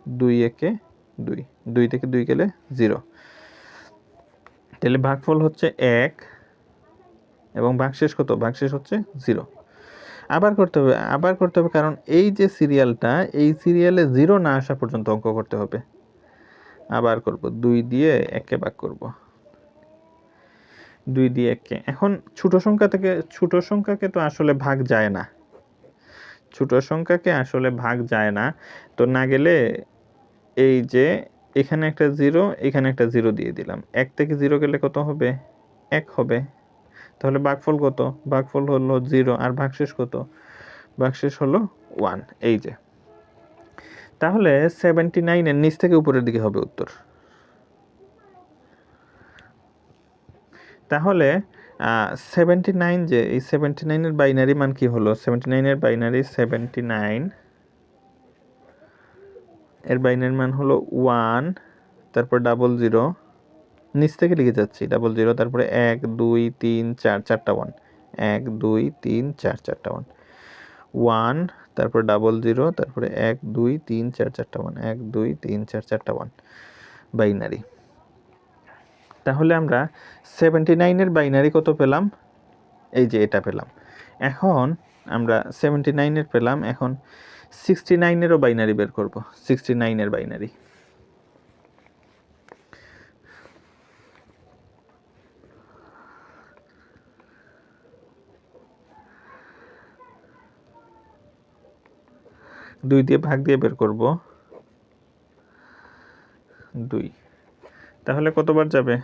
2 একে 2, 2 থেকে 2 গেলে 0, তাহলে ভাগফল হচ্ছে 1 এবং ভাগশেষ কত? ভাগশেষ হচ্ছে 0। আবার করতে হবে, কারণ এই যে সিরিয়ালটা, এই সিরিয়ালে 0 না আসা পর্যন্ত অঙ্ক করতে হবে। আবার করব, 2 দিয়ে 1কে ভাগ করব, 2 দিয়ে 1কে। এখন ছোট সংখ্যাকে তো আসলে ভাগ যায় না, ছোট সংখ্যাকে আসলে ভাগ যায় না। তো না গেলে এই যে এখানে একটা 0, এখানে একটা 0 দিয়ে দিলাম। 1 থেকে 0 গেলে কত হবে? 1 হবে। তাহলে ভাগফল কত? ভাগফল হলো 0, আর ভাগশেষ কত? ভাগশেষ হলো 1। এই যে, তাহলে 79-এর নিচ থেকে উপরের দিকে হবে উত্তর। তাহলে 79, যে এই 79-এর বাইনারি মান কি হলো? 79-এর বাইনারি 79 এর বাইনারি মান হলো 1, তারপর 00, নিচ থেকে লিখে যাচ্ছি 00, তারপরে 1 2 3 4, 4টা 1, 1 2 3 4, 4টা 1, 1, তারপর 00, তারপরে 1 2 3 4, 4টা 1, 1 2 3 4, 4টা 1 বাইনারি। তাহলে আমরা 79-এর বাইনারি কত পেলাম? এই যে এটা পেলাম। এখন আমরা 79-এর পেলাম, এখন 69-এরও বাইনারি বের করব। 69-এর বাইনারি, দুই দিয়ে ভাগ দিয়ে বের করব 2, তাহলে কতবার যাবে?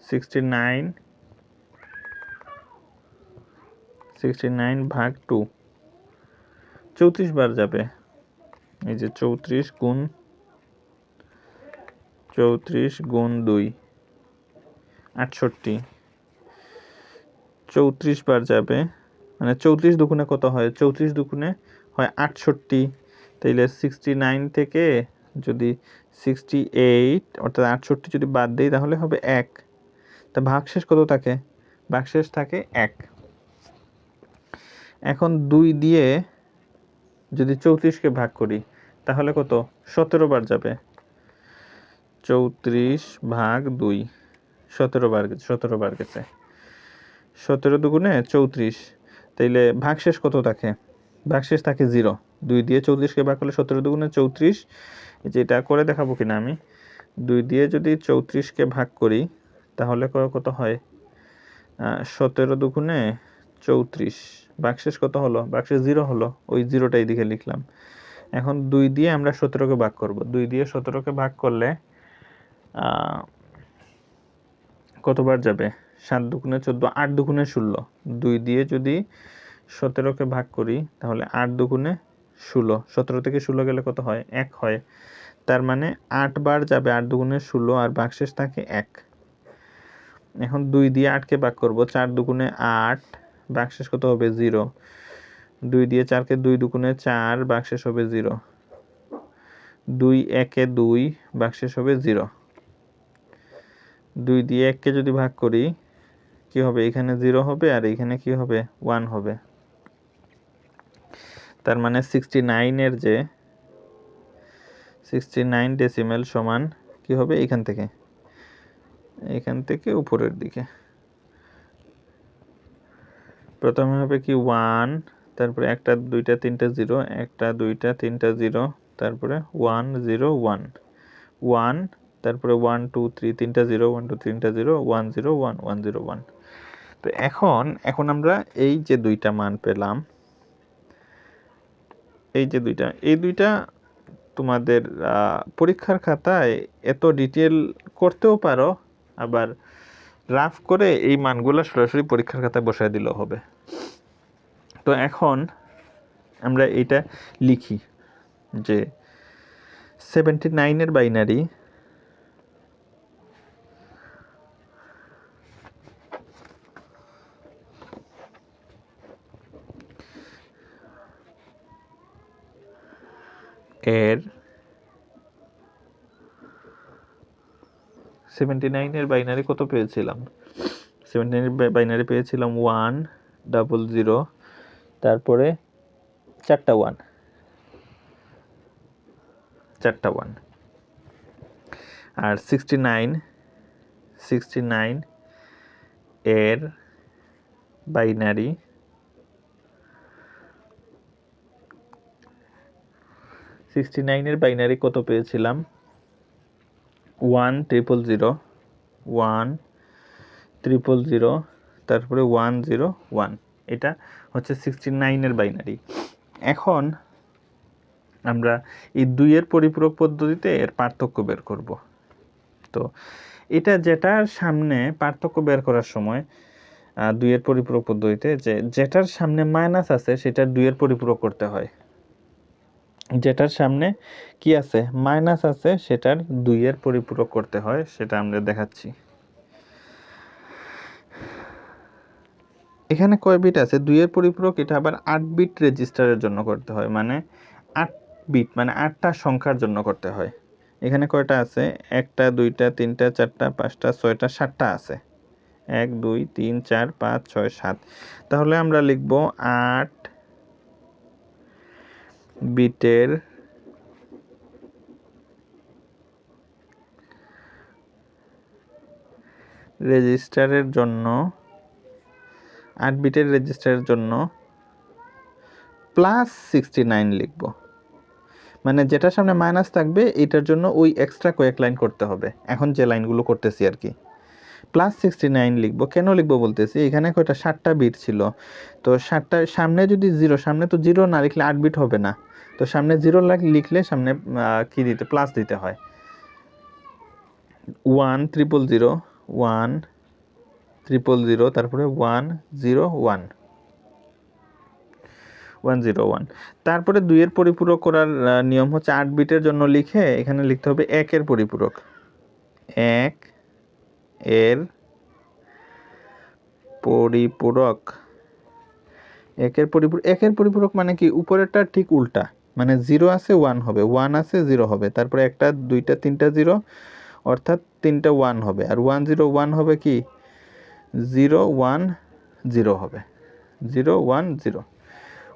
69 ভাগ 2 34 বার যাবে। এই যে 34 গুণ 2 68, 34 বার যাবে, মানে 34 দুগুণে কত হয়? 34 দুগুণে হয় 68। তাইলে 69 থেকে যদি 68 অর্থাৎ 68 যদি বাদ দেই তাহলে হবে 1। তা ভাগশেষ কত থাকে? ভাগশেষ থাকে 1। এখন 2 দিয়ে যদি 34কে ভাগ করি তাহলে কত? 17 বার যাবে। 34 ভাগ 2, 17 বার গেছে। 17 দুগুণে 34, তাইলে ভাগশেষ কত থাকে? ভাগশেষ থাকে 0। 2 দিয়ে 34কে ভাগ করলে 17 দুগুণে 34, যেটা করে দেখাবো কিনা আমি। 2 দিয়ে যদি 34কে ভাগ করি তাহলে কত হয়? 17 দুগুণে 34, ভাগশেষ কত হলো? ভাগশেষ 0 হলো, ওই 0টা এইদিকে লিখলাম। এখন 2 দিয়ে আমরা 17কে ভাগ করব। 2 দিয়ে 17কে ভাগ করলে কতবার যাবে? 7 দুগুণে 14, 8 দুগুণে 16। 2 দিয়ে যদি 17কে ভাগ করি তাহলে 8 দুগুণে 16, 17 থেকে 16 গেলে কত হয়? 1 হয়। তার মানে 8 বার যাবে 8 দুগুণে 16, আর ভাগশেষ থাকে 1। এখন 2 দিয়ে 8কে ভাগ করব, 4 দুগুণে 8, ভাগশেষ কত হবে? 0। 2 দিয়ে 4কে 2 দুগুণে 4, ভাগশেষ হবে 0। 2 1-এ 2, ভাগশেষ হবে 0। 2 দিয়ে 1কে যদি ভাগ করি কি হবে? এখানে 0 হবে আর এখানে কি হবে? 1 হবে। তার মানে 69 এর যে 69 ডেসিমেল সমান কি হবে? এখান থেকে উপরের দিকে প্রথমে হবে কি 1, তারপরে 1 2 3 0, 1 2 3 0, তারপরে 1 0 1 1, তারপরে 1 2 3 3 0, 1 2 3 0, 1 0 1 1 0 1। তো এখন আমরা এই যে দুইটা মান পেলাম, এই দুইটা তোমাদের পরীক্ষার খাতায় এত ডিটেল করতেও পারো, আবার রাফ করে এই মানগুলো সরাসরি পরীক্ষার খাতায় বসায় দিলেও হবে। তো এখন আমরা এটা লিখি যে 79 এর বাইনারি এর 79 এর বাইনারি কত পেয়েছিলাম? 79 এর বাইনারি পেয়েছিলাম 1 0 0, তারপরে 4টা 1 আর 69 এর বাইনারি 69 এর বাইনারি কত পেয়েছিলাম? 1 0 0, তারপরে 1 0 1। এটা হচ্ছে 69 এর বাইনারি। এখন আমরা এই 2 এর পরিপূরক পদ্ধতিতে এর পার্থক্য বের করব। তো এটা যেটার সামনে পার্থক্য বের করার সময় 2 এর পরিপূরক পদ্ধতিতে যেটার সামনে মাইনাস আছে সেটার 2 এর পরিপূরক করতে হয়, যেটার সামনে কি আছে? মাইনাস আছে, সেটার 2 এর পরিপূরক করতে হয়। সেটা আমরা দেখাচ্ছি। এখানে কয় বিট আছে? 2 এর পরিপূরক, এটা আবার 8 বিট রেজিস্টারের জন্য করতে হয়, মানে 8 বিট মানে 8টা সংখ্যার জন্য করতে হয়। এখানে কয়টা আছে? 1 2 3 4 5 6 7টা আছে। 1 2 3 4 5 6 7। তাহলে আমরা লিখব 8 বিটের রেজিস্টারের জন্য 8 বিটের রেজিস্টারের জন্য প্লাস 69 লিখব। মানে যেটার সামনে মাইনাস থাকবে এটার জন্য ওই এক্সট্রা কয়েক লাইন করতে হবে। এখন যে লাইনগুলো করতেছি আর কি, প্লাস 69 লিখব। কেন লিখব বলতেছি, এখানে কয়টা? 7টা বিট ছিল। তো 7টার সামনে যদি 0, সামনে তো 0 না লিখলে 8 বিট হবে না। তো সামনে 0 লিখলে সামনে কি দিতে? প্লাস দিতে হয়। 1 0 1 0, তারপরে 1 0 1 1 0 1। তারপরে 2 এর পরিপূরক করার নিয়ম হচ্ছে 8 বিটের জন্য লিখে এখানে লিখতে হবে 1 এর পরিপূরক। 1 এর পরিপূরক। 1 এর পরিপূরক মানে কি? উপরেরটা ঠিক উল্টা, মানে 0 আছে 1 হবে, 1 আছে 0 হবে, তারপরে 1 2 3 0, অর্থাৎ 3টা 1 হবে, আর 1 0 1 হবে কি? 0 1 0 হবে, 0 1 0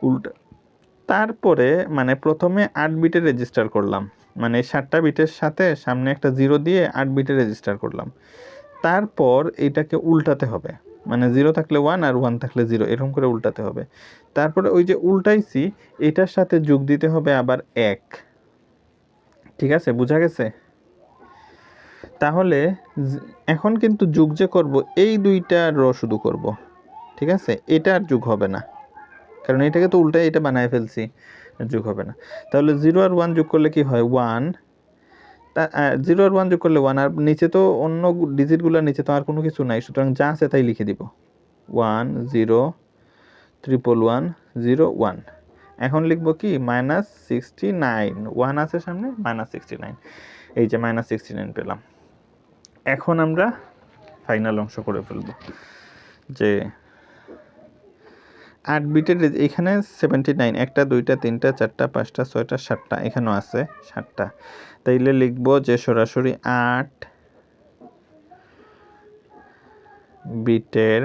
উল্টা। তারপরে মানে প্রথমে 8 বিটের রেজিস্টার করলাম, মানে 7টা বিটের সাথে সামনে একটা 0 দিয়ে 8 বিটের রেজিস্টার করলাম। তারপর এটাকে উল্টাতে হবে, মানে 0 থাকলে 1 আর 1 থাকলে 0, এরকম করে উল্টাতে হবে। তারপরে ওই যে উল্টাইছি এটার সাথে যোগ দিতে হবে আবার 1। ঠিক আছে, বোঝা গেছে? তাহলে এখন কিন্তু যোগ যে করব এই দুইটা র শুধু করব, ঠিক আছে? এটা আর যোগ হবে না, কারণ এটাকে তো উল্টায় এটা বানায় ফেলছি, যোগ হবে না। তাহলে 0 আর 1 যোগ করলে কি হয় 1, 0 আর 1 যোগ করলে 1, আর নিচে তো অন্য ডিজিটগুলোর নিচে তো আর কোনো কিছু নাই, সুতরাং যা আছে তাই লিখে দিব 1 0 111 0 1। এখন লিখব কি -69, 1 আছে সামনে, -69, এই যে -69 পেলাম। এখন আমরা ফাইনাল অংশ করে ফেলব, যে 8 বিটের এখানে 79, 1টা 2টা 3টা 4টা 5টা 6টা 7টা, এখানেও আছে 7টা। তাইলে লিখব যে সরাসরি 8 বিটের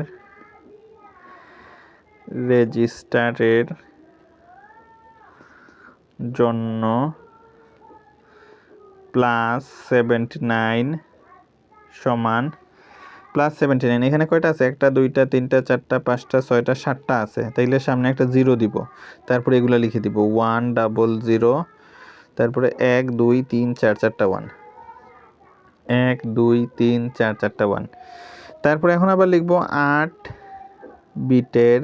রেজিস্টারের জন্য +79 সমান +79, এখানে কয়টা আছে 1টা 2টা 3টা 4টা 5টা 6টা 7টা আছে, তাইলে সামনে একটা 0 দিব, তারপরে এগুলা লিখে দিব 100, তারপরে 1 2 3 4 4টা 1, 1 2 3 4 4টা 1। তারপরে এখন আবার লিখব 8 বিটের,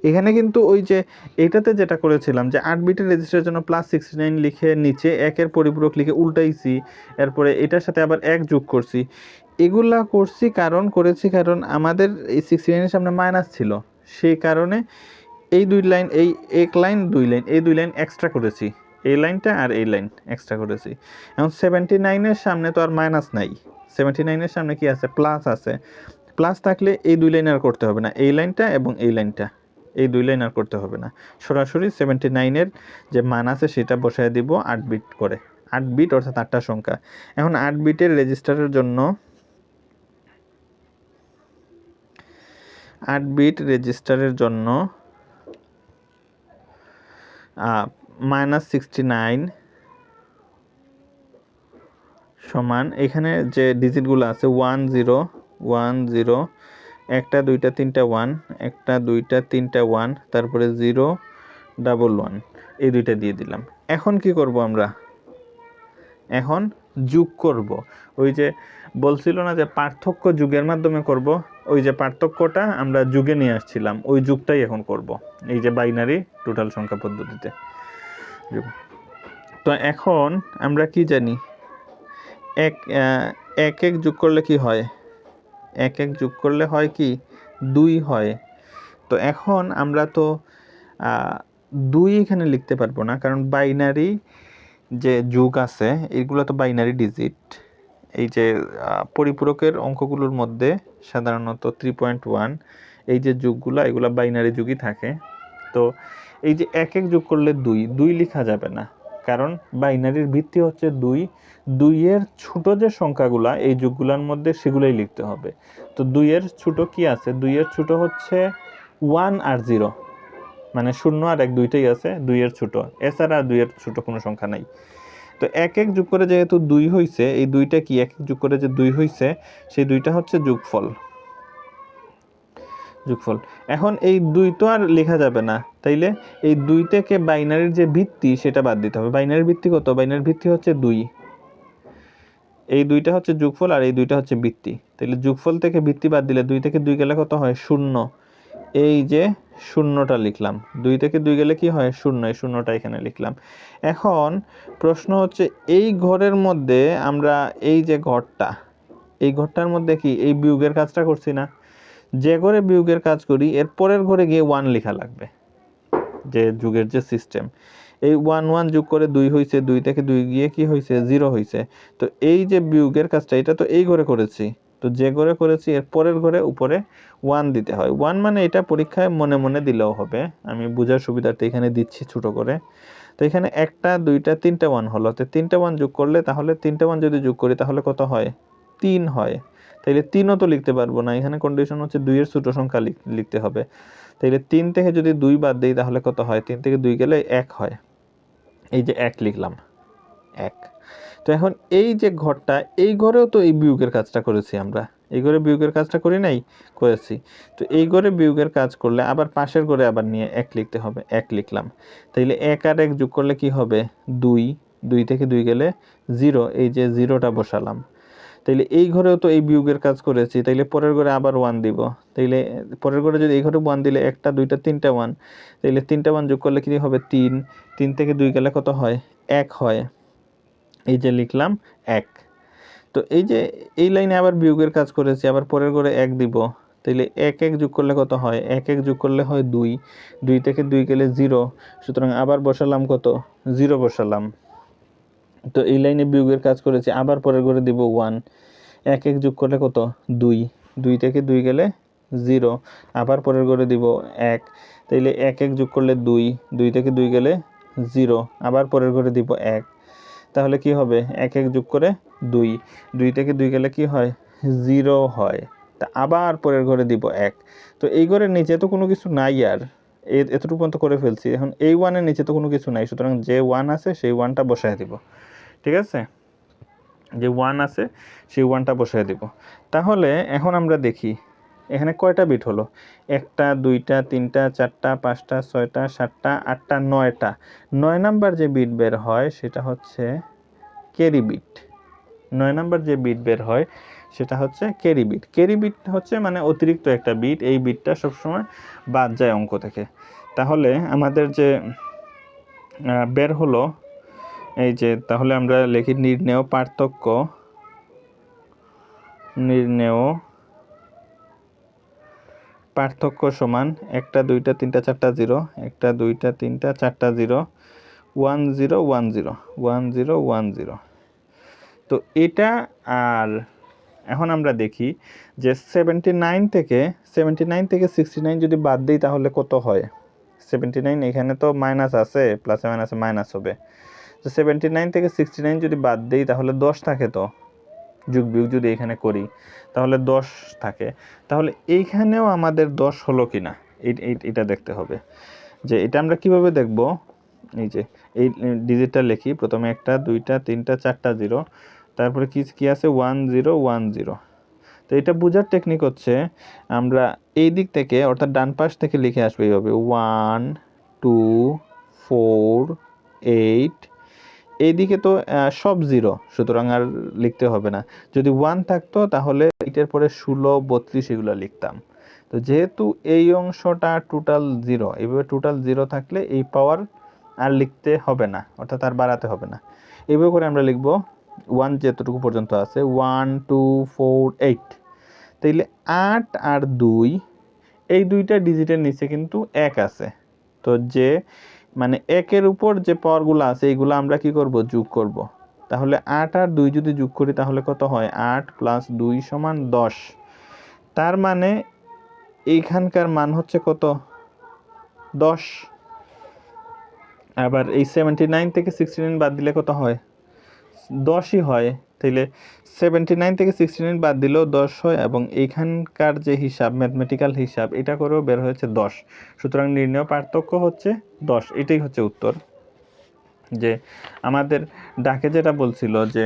এখানে কিন্তু ওই যে এইটাতে যেটা করেছিলাম যে 8 বিটের রেজিস্টারের জন্য +69 লিখে নিচে 1 এর পরিপূরক লিখে উল্টাইছি, এরপরে এটার সাথে আবার 1 যোগ করছি, এগুলা করেছি কারণ আমাদের এই 69 এর সামনে মাইনাস ছিল, সেই কারণে এই দুই লাইন, এই এক লাইন দুই লাইন, এই দুই লাইন এক্সট্রা করেছি, এই লাইনটা আর এই লাইন এক্সট্রা করেছি। এখন 79 এর সামনে তো আর মাইনাস নাই, 79 এর সামনে কি আছে প্লাস আছে, প্লাস থাকলে এই দুই লাইন আর করতে হবে না, এই লাইনটা এবং এই লাইনটা, এই দুই লাইন আর করতে হবে না, সরাসরি 79 এর যে মান আছে সেটা বসায় দিব 8 বিট করে, 8 বিট অর্থাৎ 8টা সংখ্যা। এখন 8 বিটের রেজিস্টারের জন্য 8 বিট রেজিস্টারের জন্য -69 সমান, এখানে যে ডিজিটগুলো আছে 1 0 1 0, 1টা 2টা 3টা 1, 1টা 2টা 3টা 1, তারপরে 0 1 1, এই দুইটা দিয়ে দিলাম। এখন কি করব আমরা, এখন যোগ করব, ওই যে বলছিল না যে পার্থক্য যোগের মাধ্যমে করব, ওই যে পার্থক্যটা আমরা যোগে নিয়ে আসছিলাম ওই যোগটাই এখন করব, এই যে বাইনারি টোটাল সংখ্যা পদ্ধতিতে যোগ। তো এখন আমরা কি জানি, এক এক যোগ করলে কি হয়, এক যোগ করলে হয় কি 2 হয়। তো এখন আমরা তো 2 এখানে লিখতে পারবো না, কারণ বাইনারি যে যোগ আছে এগুলো তো বাইনারি ডিজিট, এই যে পরিপূরকের অঙ্কগুলোর মধ্যে সাধারণত 3.1 এই যে যোগগুলো এগুলো বাইনারি যোগই থাকে। তো এই যে এক যোগ করলে 2 লেখা যাবে না, কারণ বাইনারির ভিত্তি হচ্ছে 2 এর ছোট যে সংখ্যাগুলা এই যোগগুলোর মধ্যে সেগুলোই লিখতে হবে। তো 2 এর ছোট কি আছে, 2 এর ছোট হচ্ছে 1 আর 0, মানে 0 আর 1 দুইটাই আছে 2 এর ছোট, এছাড়া 2 এর ছোট কোনো সংখ্যা নাই। তো এক যোগ করে যেহেতু 2 হইছে, এই দুইটা কি এক যোগ করে যে 2 হইছে সেই দুইটা হচ্ছে যোগফল। এখন এই 2 তো আর লেখা যাবে না, তাইলে এই 2 থেকে বাইনারির যে ভিত্তি সেটা বাদ দিতে হবে। বাইনারির ভিত্তি কত, বাইনারির ভিত্তি হচ্ছে 2, এই দুইটা হচ্ছে যোগফল আর এই দুইটা হচ্ছে ভিত্তি, তাইলে যোগফল থেকে ভিত্তি বাদ দিলে 2 থেকে 2 গেলে কত হয় 0, এই যে 0টা লিখলাম, 2 থেকে 2 গেলে কি হয় 0, এই 0টা এখানে লিখলাম। এখন প্রশ্ন হচ্ছে এই ঘরের মধ্যে আমরা এই যে ঘরটা, এই ঘরটার মধ্যে কি এই বিয়োগের কাজটা করছি না, যে ঘরে বিয়োগের কাজ করি এর পরের ঘরে গিয়ে 1 লেখা লাগবে, যে যুগের যে সিস্টেম, এই 1 1 যোগ করে 2 হইছে, 2 থেকে 2 গিয়ে কি হইছে 0 হইছে। তো এই যে বিয়োগের কাজটা এটা তো এই ঘরে করেছি, তো যে ঘরে করেছি এর পরের ঘরে উপরে 1 দিতে হয়। 1 মানে এটা পরীক্ষায় মনে মনে দিলেও হবে, আমি বোঝার সুবিধার্থে এখানে দিচ্ছি ছোট করে। তো এখানে 1টা 2টা 3টা 1 হলো, তো 3টা 1 যোগ করলে, তাহলে 3টা 1 যদি যোগ করি তাহলে কত হয় 3 হয়। তাইলে 3ও তো লিখতে পারবো না, এখানে কন্ডিশন হচ্ছে 2 এর ছোট সংখ্যা লিখতে হবে। তাইলে 3 থেকে যদি 2 বাদ দেই তাহলে কত হয়, 3 থেকে 2 গেলে 1 হয়, এই যে 1 লিখলাম 1। তো এখন এই যে ঘরটা, এই ঘরেও তো এই বিয়োগের কাজটা করেছি আমরা, এই ঘরে বিয়োগের কাজটা করি নাই, করেছি। তো এই ঘরে বিয়োগের কাজ করলে আবার পাশের ঘরে আবার নিয়ে 1 লিখতে হবে, 1 লিখলাম। তাইলে 1 আর 1 যোগ করলে কি হবে 2, 2 থেকে 2 গেলে 0, এই যে 0টা বসালাম। তাইলে এই ঘরেও তো এই বিয়োগের কাজ করেছি, তাইলে পরের ঘরে আবার 1 দিব। তাইলে পরের ঘরে যদি এই ঘরে 1 দিলে 1টা 2টা 3টা 1, তাইলে 3টা 1 যোগ করলে কি হবে 3, 3 থেকে 2 গেলে কত হয় 1 হয়। এই যে লিখলাম 1। তো এই যে এই লাইনে আবার বিয়োগের কাজ করেছি, আবার পরের ঘরে 1 দিব। তাইলে 1 1 যোগ করলে কত হয় 1 1 যোগ করলে হয় 2, 2 থেকে 2 গেলে 0, সুতরাং আবার বসালাম কত 0 বসালাম। তো এই লাইনে বিয়োগের কাজ করেছি, আবার পরের ঘরে দিব 1, 1 1 যোগ করলে কত 2, 2 থেকে 2 গেলে 0, আবার পরের ঘরে দিব 1, তাইলে 1 1 যোগ করলে 2, 2 থেকে 2 গেলে 0, আবার পরের ঘরে দিব 1, তাহলে কি হবে 1 1 যোগ করে 2, 2 থেকে 2 গেলে কি হয় 0 হয়। তা আবার পরের ঘরে দিব 1। তো এই ঘরের নিচে তো কোনো কিছু নাই, আর এতটুকু পর্যন্ত করে ফেলছি। এখন এই 1 এর নিচে তো কোনো কিছু নাই, সুতরাং যে 1 আছে সেই 1টা বসায় দিব। ঠিক আছে, যে 1 আছে সেই 1টা বসায় দিব। তাহলে এখন আমরা দেখি এখানে কয়টা বিট হলো, 1টা 2টা 3টা 4টা 5টা 6টা 7টা 8টা 9টা। 9 নাম্বার যে বিট বের হয় সেটা হচ্ছে ক্যারি বিট। 9 নাম্বার যে বিট বের হয় সেটা হচ্ছে ক্যারি বিট। ক্যারি বিট হচ্ছে মানে অতিরিক্ত একটা বিট, এই বিটটা সবসময় বাদ যায় অঙ্ক থেকে। তাহলে আমাদের যে বের হলো এই যে, তাহলে আমরা লিখি নির্ণেয় পার্থক্য, নির্ণেয় পার্থক্য সমান 1টা 2টা 3টা 4টা 0, 1টা 2টা 3টা 4টা 0, 1 0 1 0 1 0 1 0। তো এটা, আর এখন আমরা দেখি যে 79 থেকে 69 যদি বাদ দিই তাহলে কত হয়। 79 এখানে তো মাইনাস আছে, প্লাসে মাইনাসে মাইনাস হবে। তো 79 থেকে 69 যদি বাদ দিই তাহলে 10 থাকে, তো যোগ বিয়োগ যদি এখানে করি তাহলে 10 থাকে। তাহলে এইখানেও আমাদের 10 হলো কিনা এটা দেখতে হবে। যে এটা আমরা কিভাবে দেখব, এই যে এই ডিজিটটা লিখি, প্রথমে 1টা 2টা 3টা 4টা 0, তারপরে কি আছে 1 0 1 0। তো এটা বোঝার টেকনিক হচ্ছে আমরা এই দিক থেকে অর্থাৎ ডান পাশ থেকে লিখে আসবো এইভাবে 1 2 4 8, এইদিকে তো সব 0, সুতরাং আর লিখতে হবে না। যদি 1 থাকতো তাহলে এটার পরে 16 32 এগুলো লিখতাম। তো যেহেতু এই অংশটা টোটাল 0, এইভাবে টোটাল 0 থাকলে এই পাওয়ার আর লিখতে হবে না, অর্থাৎ আর বাড়াতে হবে না। এইভাবে করে আমরা লিখব 1 যতটুকু পর্যন্ত আছে 1 2 4 8। তাইলে 8 আর 2, এই দুইটা ডিজিটের নিচে কিন্তু 1 আছে। তো যে মানে 1-এর উপর যে পাওয়ারগুলো আছে এইগুলো আমরা কি করব যোগ করব। তাহলে 8 আর 2 যদি যোগ করি তাহলে কত হয় 8 + 2 = 10। তার মানে এইখানকার মান হচ্ছে কত 10। আবার এই 79 থেকে 69 বাদ দিলে কত হয় 10ই হয়। তাইলে 79 থেকে 69 বাদ দিলেও 10 হয়, এবং এইখানকার যে হিসাব ম্যাথমেটিক্যাল হিসাব এটা করেও বের হয়েছে 10। সুতরাং নির্ণেয় পার্থক্য হচ্ছে 10। এটাই হচ্ছে উত্তর। যে আমাদের ডাকে যেটা বলছিল যে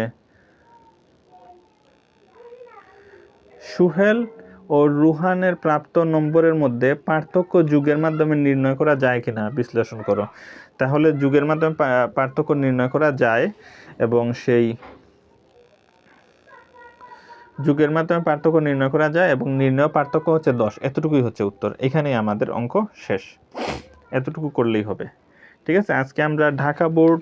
সুহেল ও রুহানের প্রাপ্ত নম্বরের মধ্যে পার্থক্য যুগের মাধ্যমে নির্ণয় করা যায় কিনা বিশ্লেষণ করো। তাহলে যুগের মাধ্যমে পার্থক্য নির্ণয় করা যায়, এবং সেই যুগের মাধ্যমে পার্থক্য নির্ণয় করা যায় এবং নির্ণয় পার্থক্য হচ্ছে 10। এতটুকুই হচ্ছে উত্তর। এখানেই আমাদের অঙ্ক শেষ, এতটুকু করলেই হবে। ঠিক আছে, আজকে আমরা ঢাকা বোর্ড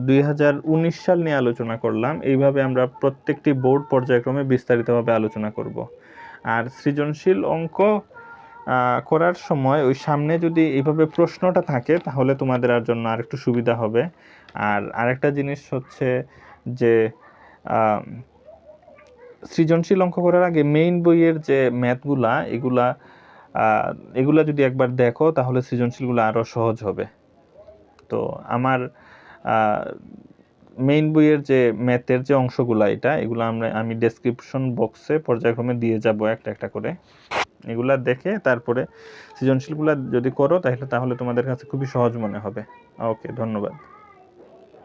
2019 সাল নিয়ে আলোচনা করলাম। এইভাবে আমরা প্রত্যেকটি বোর্ড পর্যায়ক্রমে বিস্তারিতভাবে আলোচনা করব। আর সৃজনশীল অঙ্ক করার সময় ওই সামনে যদি এইভাবে প্রশ্নটা থাকে তাহলে তোমাদের আর জন্য আর একটু সুবিধা হবে। আর আরেকটা জিনিস হচ্ছে যে সৃজনশীল অঙ্ক করার আগে মেইন বইয়ের যে ম্যাথগুলা এগুলা যদি একবার দেখো তাহলে সৃজনশীলগুলো আরও সহজ হবে। তো আমার মেইন বইয়ের যে ম্যাথের যে অংশগুলো এগুলো আমি ডেসক্রিপশন বক্সে পর্যায়ক্রমে দিয়ে যাব একটা একটা করে। এগুলা দেখে তারপরে সৃজনশীলগুলো যদি করো তাহলে তোমাদের কাছে খুবই সহজ মনে হবে। ওকে, ধন্যবাদ।